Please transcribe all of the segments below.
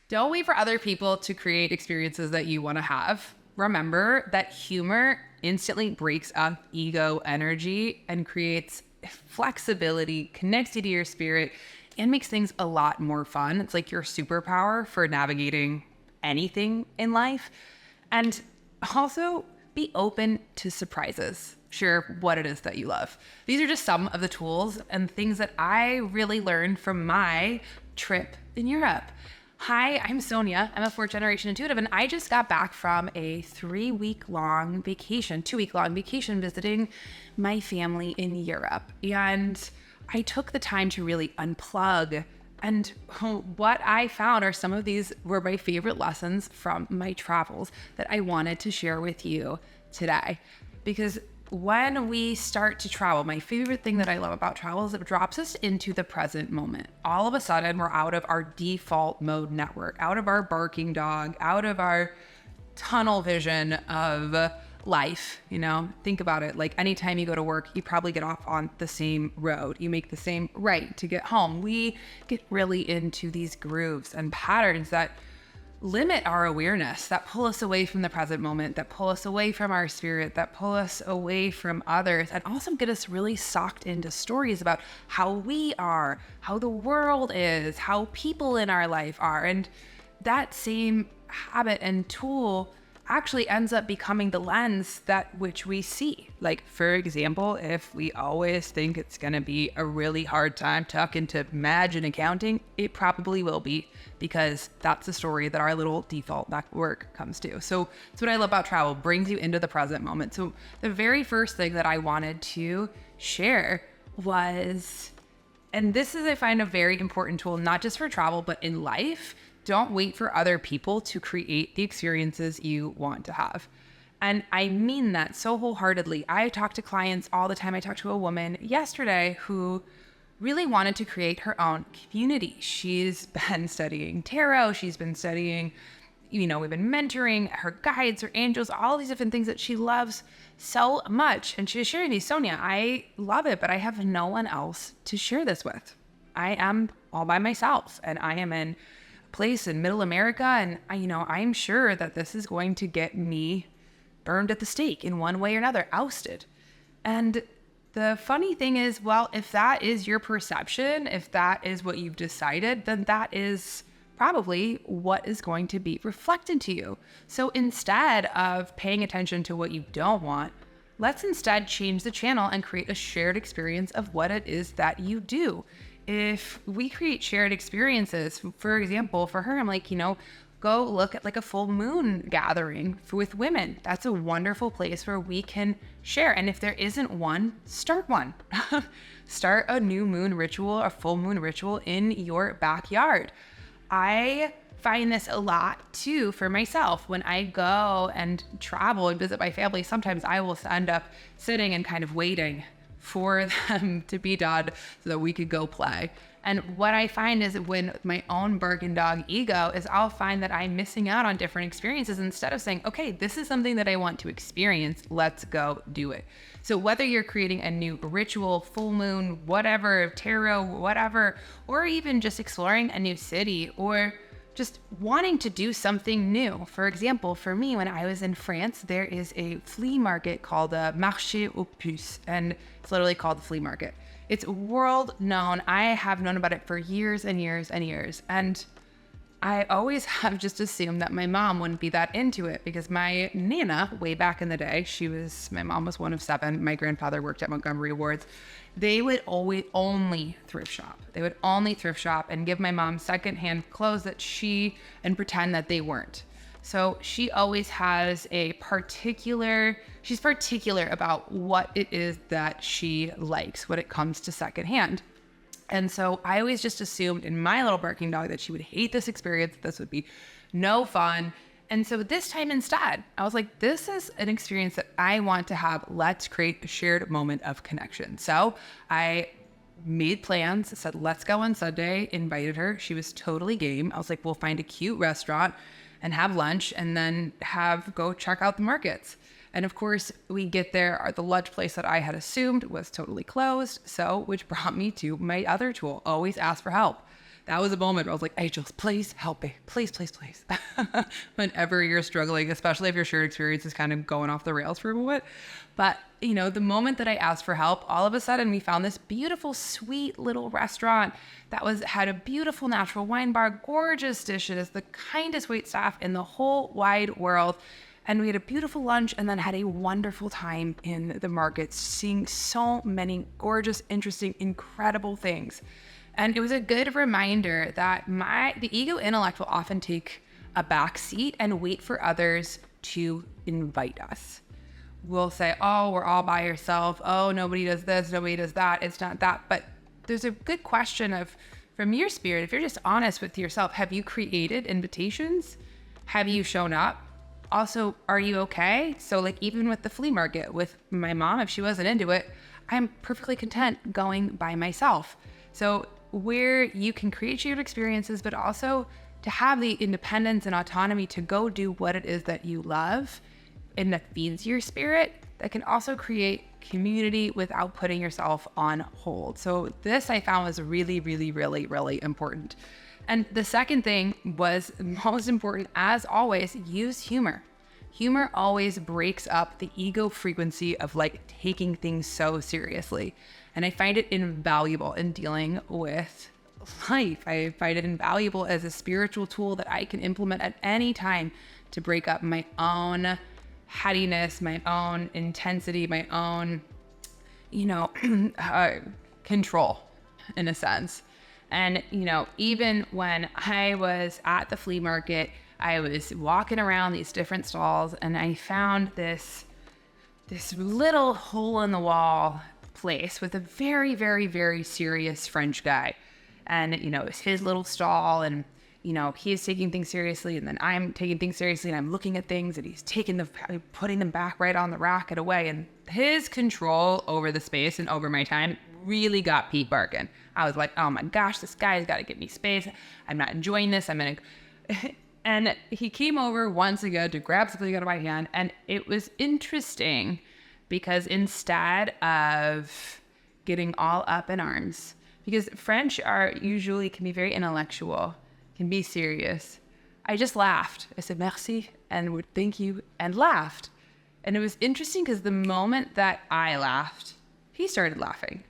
Don't wait for other people to create experiences that you want to have. Remember that humor instantly breaks up ego energy and creates flexibility, connects you to your spirit, and makes things a lot more fun. It's like your superpower for navigating anything in life. And also be open to surprises. Share what it is that you love. These are just some of the tools and things that I really learned from my trip in Europe. Hi, I'm Sonia. I'm a fourth generation intuitive, and I just got back from a 2-week-long vacation visiting my family in Europe. And I took the time to really unplug. And what I found are some of these were my favorite lessons from my travels that I wanted to share with you today. Because when we start to travel, my favorite thing that I love about travel is it drops us into the present moment. All of a sudden, we're out of our default mode network, out of our barking dog, out of our tunnel vision of life. Think about it. Like anytime you go to work, you probably get off on the same road. You make the same right to get home. We get really into these grooves and patterns that limit our awareness, that pull us away from the present moment, that pull us away from our spirit, that pull us away from others, and also get us really sucked into stories about how we are, how the world is, how people in our life are. And that same habit and tool actually ends up becoming the lens that which we see. Like, for example, if we always think it's going to be a really hard time tuck into Madge and accounting, it probably will be, because that's the story that our little default network comes to. So that's what I love about travel, brings you into the present moment. So the very first thing that I wanted to share was, and this is, I find, a very important tool, not just for travel, but in life. Don't wait for other people to create the experiences you want to have. And I mean that so wholeheartedly. I talk to clients all the time. I talked to a woman yesterday who really wanted to create her own community. She's been studying tarot. She's been studying, we've been mentoring her guides, her angels, all these different things that she loves so much. And she was sharing these, Sonia, I love it, but I have no one else to share this with. I am all by myself, and I am in place in middle America, and I'm sure that this is going to get me burned at the stake in one way or another, ousted. And the funny thing is, well, if that is your perception, if that is what you've decided, then that is probably what is going to be reflected to you. So instead of paying attention to what you don't want, let's instead change the channel and create a shared experience of what it is that you do. If we create shared experiences, for example, for her, I'm like, go look at like a full moon gathering with women. That's a wonderful place where we can share. And if there isn't one, start one. Start a new moon ritual, a full moon ritual in your backyard. I find this a lot too for myself. When I go and travel and visit my family, sometimes I will end up sitting and kind of waiting for them to be done so that we could go play. And what I find is when my own barking dog ego is, I'll find that I'm missing out on different experiences instead of saying, okay, this is something that I want to experience. Let's go do it. So whether you're creating a new ritual, full moon, whatever, tarot, whatever, or even just exploring a new city, or just wanting to do something new. For example, for me, when I was in France, there is a flea market called a Marché aux Puces, and it's literally called the flea market. It's world known. I have known about it for years and years and years. And I always have just assumed that my mom wouldn't be that into it, because my Nana, way back in the day, my mom was one of 7. My grandfather worked at Montgomery Wards. They would always only thrift shop. They would only thrift shop and give my mom secondhand clothes and pretend that they weren't. So she always has she's particular about what it is that she likes when it comes to secondhand. And so I always just assumed in my little barking dog that she would hate this experience. This would be no fun. And so this time instead, I was like, this is an experience that I want to have. Let's create a shared moment of connection. So I made plans, said, let's go on Sunday, invited her. She was totally game. I was like, we'll find a cute restaurant and have lunch and then go check out the markets. And of course, we get there, the lunch place that I had assumed was totally closed. So, which brought me to my other tool, always ask for help. that was a moment where I was like, Angels, please help me. Please, please, please. Whenever you're struggling, especially if your shared experience is kind of going off the rails for a moment. But, you know, the moment that I asked for help, all of a sudden we found this beautiful, sweet little restaurant that had a beautiful natural wine bar, gorgeous dishes, the kindest wait staff in the whole wide world. And we had a beautiful lunch and then had a wonderful time in the markets, seeing so many gorgeous, interesting, incredible things. And it was a good reminder that the ego intellect will often take a back seat and wait for others to invite us. We'll say, oh, we're all by yourself. Oh, nobody does this, nobody does that. It's not that. But there's a good question from your spirit, if you're just honest with yourself, have you created invitations? Have you shown up? Also, are you okay? So like even with the flea market with my mom, if she wasn't into it, I'm perfectly content going by myself. So where you can create shared experiences, but also to have the independence and autonomy to go do what it is that you love and that feeds your spirit, that can also create community without putting yourself on hold. So this I found was really, really, really, really important. And the second thing was most important, as always, use humor. Humor always breaks up the ego frequency of like taking things so seriously. And I find it invaluable in dealing with life. I find it invaluable as a spiritual tool that I can implement at any time to break up my own headiness, my own intensity, my own, control in a sense. And, even when I was at the flea market, I was walking around these different stalls and I found this little hole in the wall place with a very, very, very serious French guy. And, it's his little stall and, he's taking things seriously and then I'm taking things seriously and I'm looking at things and he's putting them back right on the rack and away. And his control over the space and over my time really got Pete barking. I was like, oh my gosh, this guy's got to give me space. I'm not enjoying this. And he came over once again to grab something out of my hand. And it was interesting because instead of getting all up in arms, because French can be very intellectual, can be serious. I just laughed. I said, merci, and would thank you, and laughed. And it was interesting because the moment that I laughed, he started laughing.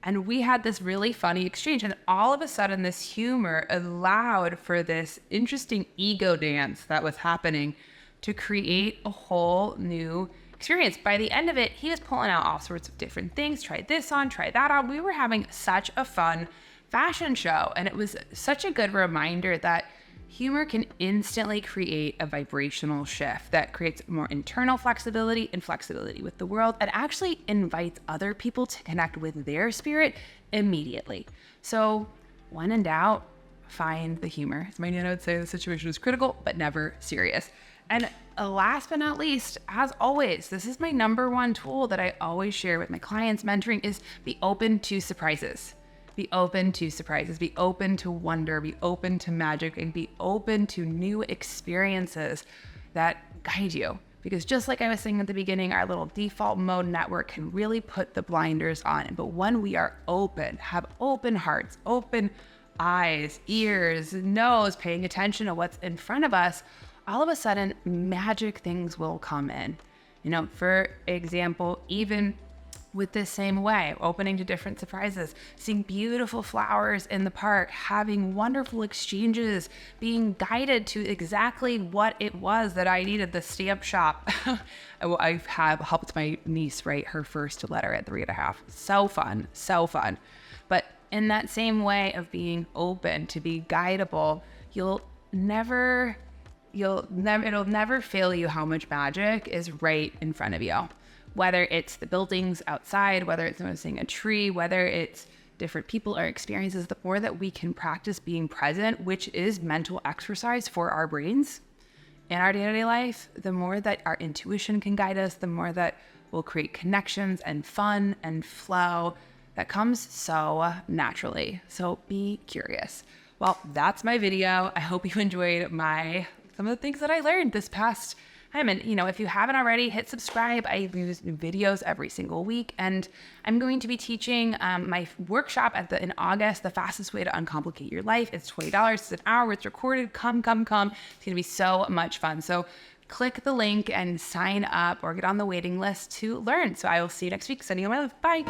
And we had this really funny exchange. And all of a sudden, this humor allowed for this interesting ego dance that was happening to create a whole new experience. By the end of it, he was pulling out all sorts of different things. Try this on, try that on. We were having such a fun fashion show. And it was such a good reminder that humor can instantly create a vibrational shift that creates more internal flexibility and flexibility with the world and actually invites other people to connect with their spirit immediately. So when in doubt, find the humor. As my Nana would say, the situation is critical, but never serious. And last but not least, as always, this is my number one tool that I always share with my clients mentoring is be open to surprises. Be open to surprises, be open to wonder, be open to magic, and be open to new experiences that guide you. Because just like I was saying at the beginning, our little default mode network can really put the blinders on. But when we are open, have open hearts, open eyes, ears, nose, paying attention to what's in front of us, all of a sudden, magic things will come in. For example, even with this same way, opening to different surprises, seeing beautiful flowers in the park, having wonderful exchanges, being guided to exactly what it was that I needed, the stamp shop. I have helped my niece write her first letter at 3.5. So fun, so fun. But in that same way of being open to be guidable, it'll never fail you how much magic is right in front of you. Whether it's the buildings outside, whether it's noticing a tree, whether it's different people or experiences, the more that we can practice being present, which is mental exercise for our brains in our day-to-day life, the more that our intuition can guide us, the more that we'll create connections and fun and flow that comes so naturally. So be curious. Well, that's my video. I hope you enjoyed some of the things that I learned this past time. And, if you haven't already, hit subscribe. I use new videos every single week. And I'm going to be teaching my workshop in August, The Fastest Way to Uncomplicate Your Life. It's $20. It's an hour. It's recorded. Come. It's going to be so much fun. So click the link and sign up or get on the waiting list to learn. So I will see you next week. Sending you my love. Bye.